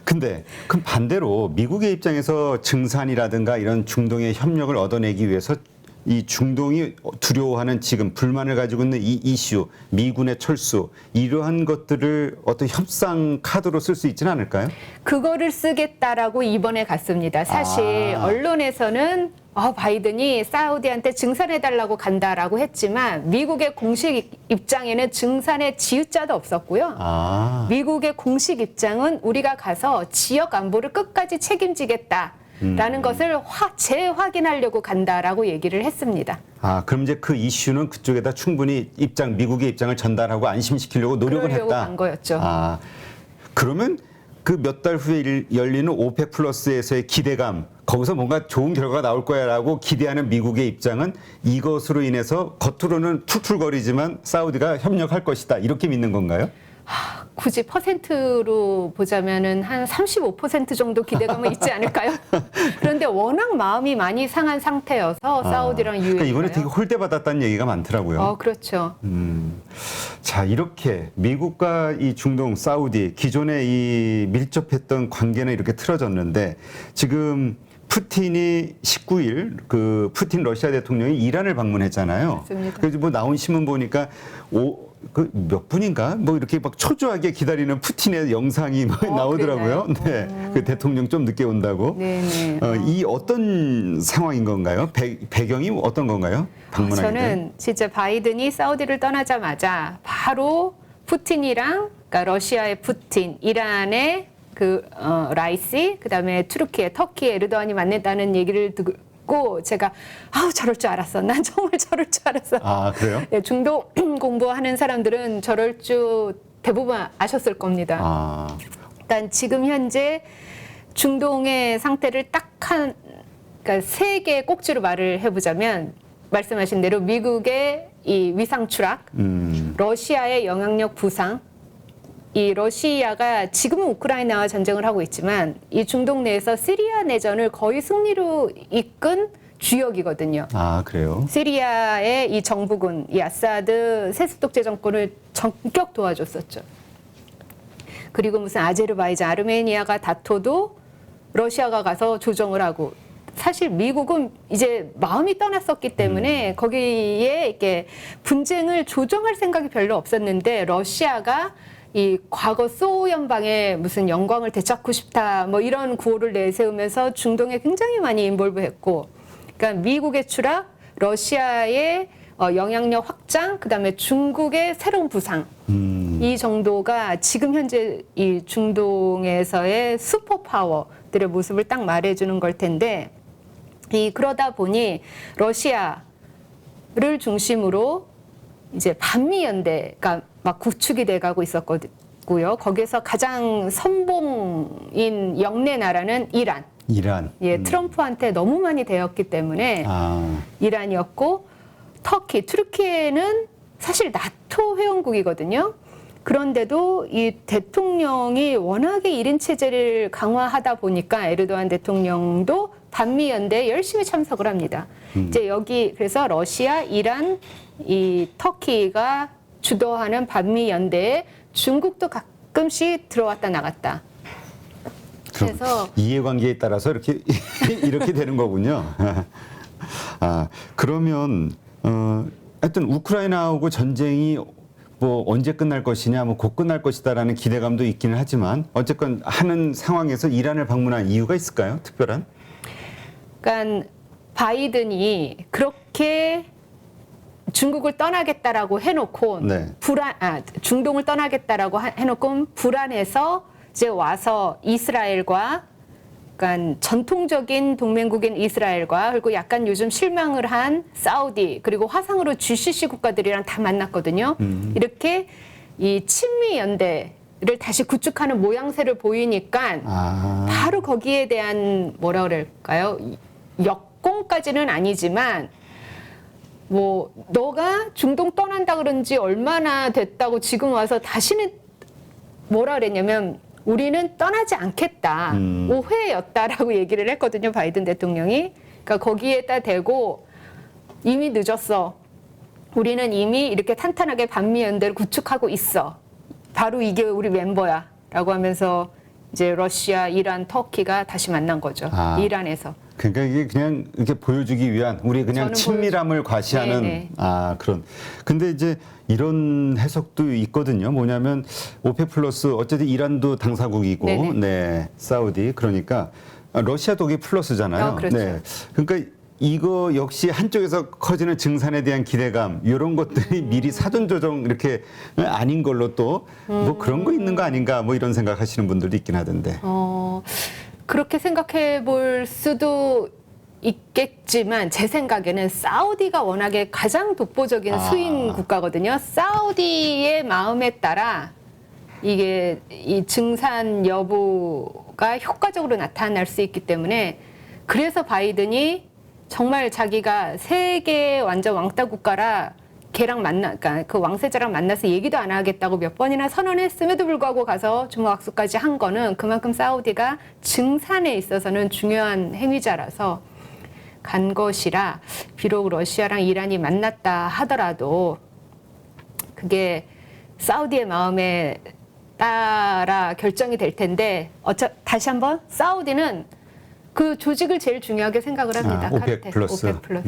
근데 그럼 반대로 미국의 입장에서 증산이라든가 이런 중동의 협력을 얻어내기 위해서 이 중동이 두려워하는 지금 불만을 가지고 있는 이 이슈, 미군의 철수, 이러한 것들을 어떤 협상 카드로 쓸 수 있지는 않을까요? 그거를 쓰겠다라고 이번에 갔습니다. 사실 언론에서는 바이든이 사우디한테 증산해달라고 간다라고 했지만 미국의 공식 입장에는 증산의 지읒자도 없었고요. 미국의 공식 입장은 우리가 가서 지역 안보를 끝까지 책임지겠다. 라는 것을 재확인하려고 간다라고 얘기를 했습니다. 그럼 이제 그 이슈는 그쪽에다 충분히 미국의 입장을 전달하고 안심시키려고 노력을 그러려고 했다. 간 거였죠. 그러면 그 몇 달 후에 열리는 오펙 플러스에서의 기대감, 거기서 뭔가 좋은 결과가 나올 거야라고 기대하는 미국의 입장은 이것으로 인해서 겉으로는 툴툴거리지만 사우디가 협력할 것이다. 이렇게 믿는 건가요? 굳이 퍼센트로 보자면은 한 35% 정도 기대감은 있지 않을까요? 그런데 워낙 마음이 많이 상한 상태여서 사우디랑 UAE가요. 그러니까 이번에 되게 홀대받았다는 얘기가 많더라고요. 그렇죠. 자, 이렇게 미국과 이 중동 사우디 기존에 이 밀접했던 관계는 이렇게 틀어졌는데 지금 푸틴이 19일 그 푸틴 러시아 대통령이 이란을 방문했잖아요. 맞습니다. 그래서 뭐 나온 신문 보니까 그 몇 분인가 뭐 이렇게 막 초조하게 기다리는 푸틴의 영상이 나오더라고요. 네, 그 대통령 좀 늦게 온다고. 네네. 이 어떤 상황인 건가요? 배경이 어떤 건가요? 방문하게 저는 진짜 바이든이 사우디를 떠나자마자 바로 푸틴이랑 그러니까 러시아의 푸틴, 이란의 라이시, 그다음에 투르키의 터키의 에르도안이 만났다는 얘기를 듣고 제가 저럴 줄 알았어. 난 정말 저럴 줄 알았어. 그래요? 네, 중동 공부하는 사람들은 저럴 줄 대부분 아셨을 겁니다. 일단 지금 현재 중동의 상태를 그러니까 세 개의 꼭지로 말을 해보자면 말씀하신 대로 미국의 이 위상 추락, 러시아의 영향력 부상. 이 러시아가 지금은 우크라이나와 전쟁을 하고 있지만 이 중동 내에서 시리아 내전을 거의 승리로 이끈 주역이거든요. 그래요? 시리아의 이 정부군, 이 아사드 세습독재 정권을 전격 도와줬었죠. 그리고 무슨 아제르바이잔, 아르메니아가 다퉈도 러시아가 가서 조정을 하고 사실 미국은 이제 마음이 떠났었기 때문에 거기에 이렇게 분쟁을 조정할 생각이 별로 없었는데 러시아가 이 과거 소연방의 무슨 영광을 되찾고 싶다 뭐 이런 구호를 내세우면서 중동에 굉장히 많이 인볼브했고, 그러니까 미국의 추락, 러시아의 영향력 확장, 그다음에 중국의 새로운 부상, 이 정도가 지금 현재 이 중동에서의 슈퍼파워들의 모습을 딱 말해주는 걸 텐데, 그러다 보니 러시아를 중심으로 이제 반미 연대가 막 구축이 돼가고 있었고요. 거기에서 가장 선봉인 영내 나라는 이란. 트럼프한테 너무 많이 대었기 때문에 이란이었고, 투르키에는 사실 나토 회원국이거든요. 그런데도 이 대통령이 워낙에 1인 체제를 강화하다 보니까 에르도안 대통령도 반미 연대에 열심히 참석을 합니다. 이제 여기 그래서 러시아, 이란, 이 터키가 주도하는 반미 연대에 중국도 가끔씩 들어왔다 나갔다. 그래서 이해관계에 따라서 이렇게 되는 거군요. 그러면 하여튼 우크라이나하고 전쟁이 뭐 언제 끝날 것이냐, 뭐 곧 끝날 것이다라는 기대감도 있기는 하지만 어쨌건 하는 상황에서 이란을 방문한 이유가 있을까요? 특별한? 그러니까 바이든이 그렇게 중국을 떠나겠다라고 해놓고 중동을 떠나겠다라고 해놓고 불안해서 이제 와서 이스라엘과 그러니까 전통적인 동맹국인 이스라엘과 그리고 약간 요즘 실망을 한 사우디 그리고 화상으로 GCC 국가들이랑 다 만났거든요. 이렇게 이 친미 연대를 다시 구축하는 모양새를 보이니까 바로 거기에 대한 뭐라 그럴까요? 역공까지는 아니지만 뭐 너가 중동 떠난다 그런지 얼마나 됐다고 지금 와서 다시는 뭐라 그랬냐면 우리는 떠나지 않겠다. 오해였다라고 얘기를 했거든요. 바이든 대통령이. 그러니까 거기에다 대고 이미 늦었어. 우리는 이미 이렇게 탄탄하게 반미 연대를 구축하고 있어. 바로 이게 우리 멤버야. 라고 하면서 이제 러시아, 이란, 터키가 다시 만난 거죠. 아. 이란에서. 그러니까 이게 그냥 이렇게 보여주기 위한 우리 그냥 저는 친밀함을 과시하는 네네. 그런. 근데 이제 이런 해석도 있거든요. 뭐냐면 오페 플러스 어쨌든 이란도 당사국이고, 네네. 네, 사우디 그러니까 러시아도 그게 플러스잖아요. 그렇죠. 네, 그러니까 이거 역시 한쪽에서 커지는 증산에 대한 기대감 이런 것들이 미리 사전 조정 이렇게 아닌 걸로 또 뭐 그런 거 있는 거 아닌가 뭐 이런 생각하시는 분들도 있긴 하던데. 그렇게 생각해 볼 수도 있겠지만 제 생각에는 사우디가 워낙에 가장 독보적인 수인 국가거든요. 사우디의 마음에 따라 이게 이 증산 여부가 효과적으로 나타날 수 있기 때문에 그래서 바이든이 정말 자기가 세계 완전 왕따 국가라 그러니까 그 왕세자랑 만나서 얘기도 안 하겠다고 몇 번이나 선언했음에도 불구하고 가서 주먹악수까지 한 거는 그만큼 사우디가 증산에 있어서는 중요한 행위자라서 간 것이라 비록 러시아랑 이란이 만났다 하더라도 그게 사우디의 마음에 따라 결정이 될 텐데 다시 한번 사우디는 그 조직을 제일 중요하게 생각을 합니다. 오펙 카르텔, 플러스. 오펙 플러스.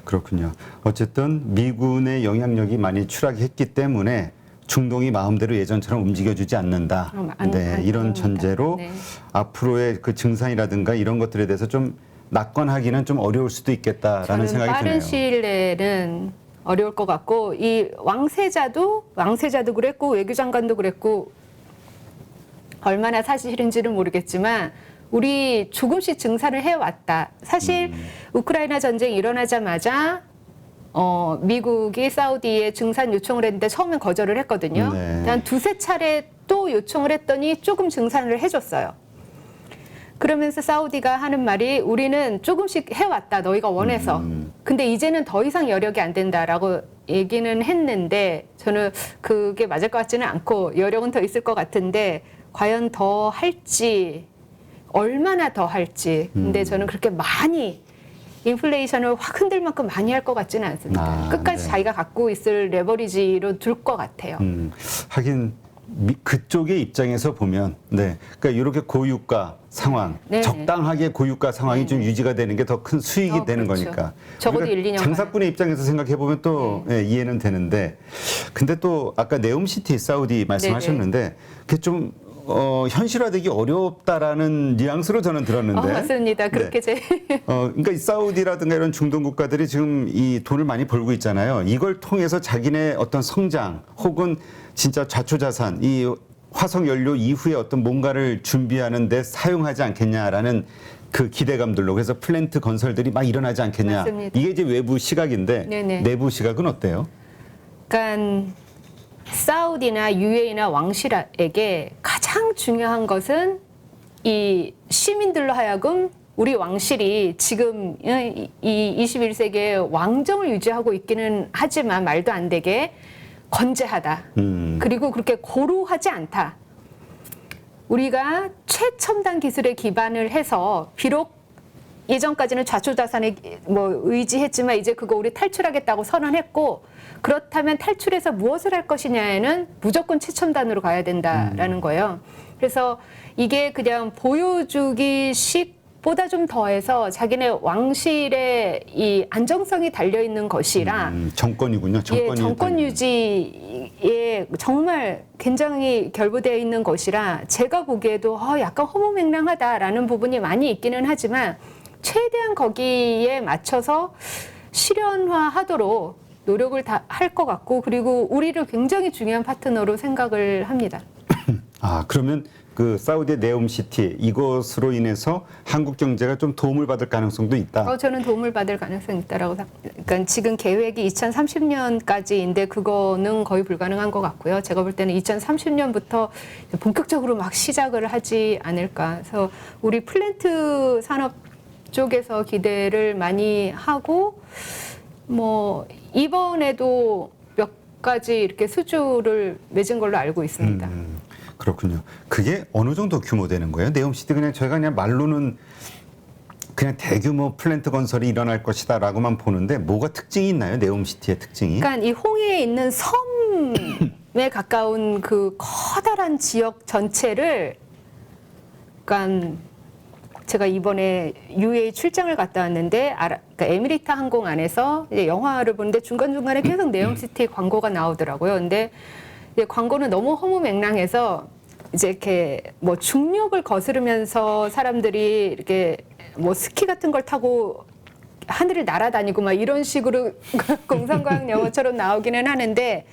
그렇군요. 어쨌든 미군의 영향력이 많이 추락했기 때문에 중동이 마음대로 예전처럼 움직여주지 않는다. 이런 전제로 네. 앞으로의 그 증산이라든가 이런 것들에 대해서 좀 낙관하기는 좀 어려울 수도 있겠다라는 생각이 빠른 드네요. 시일 내에는 어려울 것 같고 이 왕세자도 그랬고 외교장관도 그랬고 얼마나 사실인지는 모르겠지만 우리 조금씩 증산을 해왔다. 사실 우크라이나 전쟁이 일어나자마자 미국이 사우디에 증산 요청을 했는데 처음엔 거절을 했거든요. 네. 한 두세 차례 또 요청을 했더니 조금 증산을 해줬어요. 그러면서 사우디가 하는 말이 우리는 조금씩 해왔다. 너희가 원해서. 근데 이제는 더 이상 여력이 안 된다라고 얘기는 했는데 저는 그게 맞을 것 같지는 않고 여력은 더 있을 것 같은데 과연 더 할지 얼마나 더 할지. 근데 저는 그렇게 많이 인플레이션을 확 흔들 만큼 많이 할 것 같지는 않습니다. 끝까지 네. 자기가 갖고 있을 레버리지로 둘 것 같아요. 하긴 그쪽의 입장에서 보면, 그러니까 이렇게 고유가 상황, 네. 적당하게 고유가 상황이 좀 유지가 되는 게 더 큰 수익이 되는 그렇죠. 거니까. 적어도 우리가 1, 2년 장사꾼의 입장에서 생각해 보면 또 이해는 되는데, 근데 또 아까 네옴시티 사우디 말씀하셨는데, 그게 좀 현실화되기 어렵다라는 뉘앙스로 저는 들었는데. 맞습니다. 그렇게 그러니까 이 사우디라든가 이런 중동 국가들이 지금 이 돈을 많이 벌고 있잖아요. 이걸 통해서 자기네 어떤 성장 혹은 진짜 좌초자산, 이 화석 연료 이후에 어떤 뭔가를 준비하는 데 사용하지 않겠냐라는 그 기대감들로 그래서 플랜트 건설들이 막 일어나지 않겠냐. 맞습니다. 이게 이제 외부 시각인데 네네. 내부 시각은 어때요? 그러니까 사우디나 UAE나 왕실에게 가장 중요한 것은 이 시민들로 하여금 우리 왕실이 지금 이 21세기의 왕정을 유지하고 있기는 하지만 말도 안 되게 건재하다. 그리고 그렇게 고루하지 않다. 우리가 최첨단 기술에 기반을 해서 비록 예전까지는 좌초자산에 의지했지만 이제 그거 우리 탈출하겠다고 선언했고 그렇다면 탈출해서 무엇을 할 것이냐에는 무조건 최첨단으로 가야 된다라는 거예요. 그래서 이게 그냥 보여주기식보다 좀 더해서 자기네 왕실의 이 안정성이 달려 있는 것이라 정권이군요. 정권 유지에 정말 굉장히 결부되어 있는 것이라 제가 보기에도 약간 허무맹랑하다라는 부분이 많이 있기는 하지만 최대한 거기에 맞춰서 실현화하도록 노력을 다 할 것 같고 그리고 우리를 굉장히 중요한 파트너로 생각을 합니다. 그러면 그 사우디의 네옴시티 이것으로 인해서 한국 경제가 좀 도움을 받을 가능성도 있다. 저는 도움을 받을 가능성이 있다라고 그러니까 지금 계획이 2030년까지인데 그거는 거의 불가능한 것 같고요. 제가 볼 때는 2030년부터 본격적으로 막 시작을 하지 않을까. 그래서 우리 플랜트 산업 쪽에서 기대를 많이 하고 이번에도 몇 가지 이렇게 수주를 맺은 걸로 알고 있습니다. 그렇군요. 그게 어느 정도 규모 되는 거예요? 네옴시티 그냥 저희가 그냥 말로는 그냥 대규모 플랜트 건설이 일어날 것이다라고만 보는데 뭐가 특징이 있나요? 네옴시티의 특징이? 그러니까 이 홍해에 있는 섬에 가까운 그 커다란 지역 전체를 그러니까 제가 이번에 UAE 출장을 갔다 왔는데 그러니까 에미리트 항공 안에서 이제 영화를 보는데 중간중간에 계속 네옴시티 광고가 나오더라고요. 근데 이제 광고는 너무 허무맹랑해서 이제 이렇게 뭐 중력을 거스르면서 사람들이 이렇게 뭐 스키 같은 걸 타고 하늘을 날아다니고 막 이런 식으로 공상과학 영화처럼 나오기는 하는데,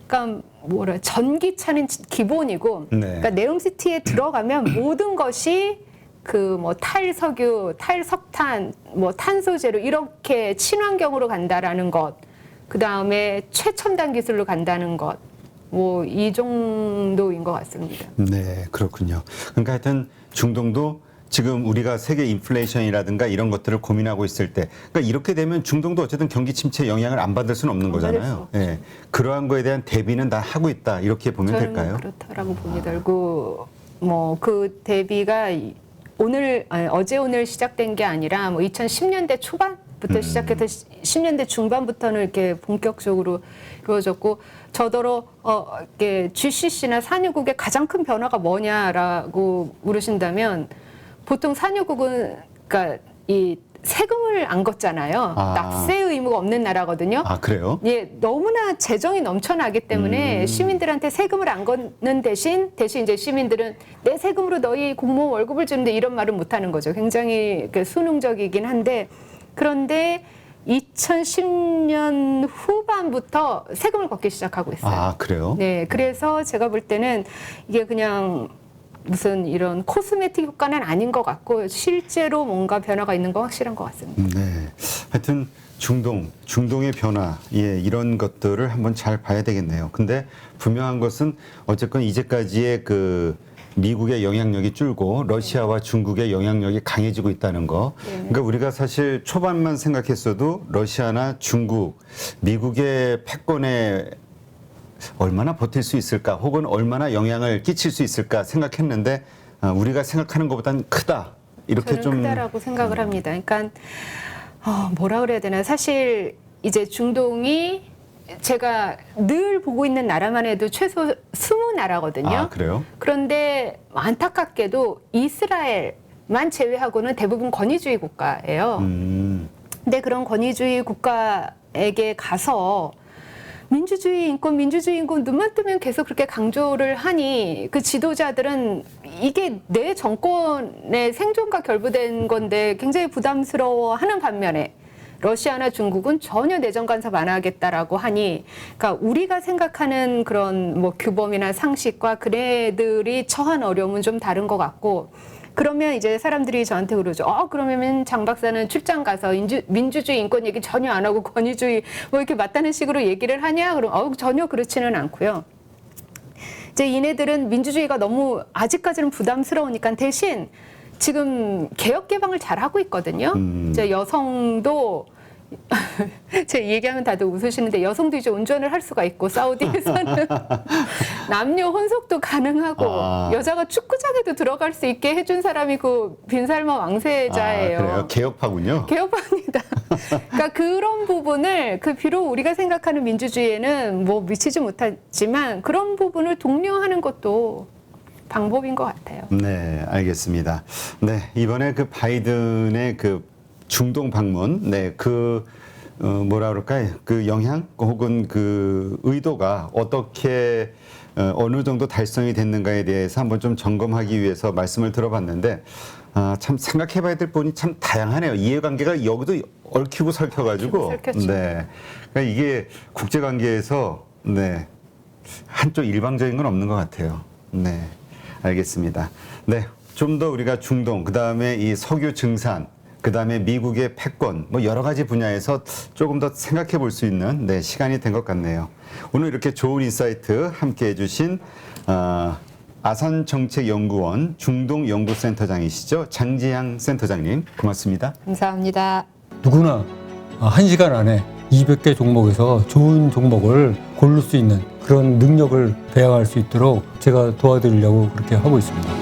그러니까 전기차는 기본이고, 네. 그러니까 네옴시티에 들어가면 모든 것이 그 뭐 탈석유, 탈석탄, 뭐 탄소제로 이렇게 친환경으로 간다라는 것, 그 다음에 최첨단 기술로 간다는 것, 뭐 이 정도인 것 같습니다. 네, 그렇군요. 그러니까 하여튼 중동도 지금 우리가 세계 인플레이션이라든가 이런 것들을 고민하고 있을 때, 그러니까 이렇게 되면 중동도 어쨌든 경기 침체 영향을 안 받을 수는 없는 거잖아요. 예, 그러한 거에 대한 대비는 다 하고 있다 이렇게 보면 저는 될까요? 그렇다라고 봅니다. 그리고 뭐 그 대비가 어제 오늘 시작된 게 아니라 뭐 2010년대 초반부터 시작해서 10년대 중반부터는 이렇게 본격적으로 이루어졌고, 저더러 이렇게 GCC나 산유국의 가장 큰 변화가 뭐냐라고 물으신다면, 보통 산유국은 그러니까 이 세금을 안 걷잖아요. 납세 의무가 없는 나라거든요. 아, 그래요? 예, 너무나 재정이 넘쳐나기 때문에 시민들한테 세금을 안 걷는 대신 이제 시민들은 내 세금으로 너희 공무원 월급을 주는데 이런 말은 못 하는 거죠. 굉장히 수능적이긴 한데, 그런데 2010년 후반부터 세금을 걷기 시작하고 있어요. 아, 그래요? 네, 그래서 제가 볼 때는 이게 그냥 무슨 이런 코스메틱 효과는 아닌 것 같고, 실제로 뭔가 변화가 있는 건 확실한 것 같습니다. 네. 하여튼 중동의 변화, 예, 이런 것들을 한번 잘 봐야 되겠네요. 근데 분명한 것은 어쨌건 이제까지의 그 미국의 영향력이 줄고 러시아와 중국의 영향력이 강해지고 있다는 거. 그러니까 우리가 사실 초반만 생각했어도 러시아나 중국, 미국의 패권에 얼마나 버틸 수 있을까, 혹은 얼마나 영향을 끼칠 수 있을까 생각했는데 우리가 생각하는 것보다는 크다. 이렇게 저는 좀 크다라고 생각을 합니다. 그러니까 뭐라 그래야 되나, 사실 이제 중동이 제가 늘 보고 있는 나라만 해도 최소 20나라거든요. 아, 그래요? 그런데 안타깝게도 이스라엘만 제외하고는 대부분 권위주의 국가예요. 근데 그런 권위주의 국가에게 가서 민주주의 인권 눈만 뜨면 계속 그렇게 강조를 하니, 그 지도자들은 이게 내 정권의 생존과 결부된 건데 굉장히 부담스러워하는 반면에, 러시아나 중국은 전혀 내정 간섭 안 하겠다라고 하니, 그러니까 우리가 생각하는 그런 뭐 규범이나 상식과 그네들이 처한 어려움은 좀 다른 것 같고, 그러면 이제 사람들이 저한테 그러죠. 그러면 장 박사는 출장 가서 민주주의 인권 얘기 전혀 안 하고 권위주의 뭐 이렇게 맞다는 식으로 얘기를 하냐? 그럼 전혀 그렇지는 않고요. 이제 이네들은 민주주의가 너무 아직까지는 부담스러우니까 대신 지금 개혁 개방을 잘 하고 있거든요. 이제 여성도 제가 얘기하면 다들 웃으시는데, 여성도 이제 운전을 할 수가 있고, 사우디에서는 남녀 혼속도 가능하고 여자가 축구장에도 들어갈 수 있게 해준 사람이 그 빈살마 왕세자예요. 아, 그래요? 개혁파군요. 개혁파입니다. 그러니까 그런 부분을, 비록 우리가 생각하는 민주주의에는 뭐 미치지 못하지만 그런 부분을 독려하는 것도 방법인 것 같아요. 네, 알겠습니다. 네, 이번에 그 바이든의 그 중동 방문, 네, 뭐라 그럴까요? 그 영향 혹은 그 의도가 어떻게 어느 정도 달성이 됐는가에 대해서 한번 좀 점검하기 위해서 말씀을 들어봤는데, 참 생각해봐야 될 부분이 참 다양하네요. 이해관계가 여기도 얽히고 설켜가지고, 네, 그러니까 이게 국제관계에서 네 한쪽 일방적인 건 없는 것 같아요. 네, 알겠습니다. 네, 좀 더 우리가 중동, 그 다음에 이 석유 증산, 그 다음에 미국의 패권, 뭐 여러 가지 분야에서 조금 더 생각해 볼 수 있는 네, 시간이 된 것 같네요. 오늘 이렇게 좋은 인사이트 함께 해주신 아산정책연구원 중동연구센터장이시죠. 장지향 센터장님, 고맙습니다. 감사합니다. 누구나 1시간 안에 200개 종목에서 좋은 종목을 고를 수 있는 그런 능력을 배양할 수 있도록 제가 도와드리려고 그렇게 하고 있습니다.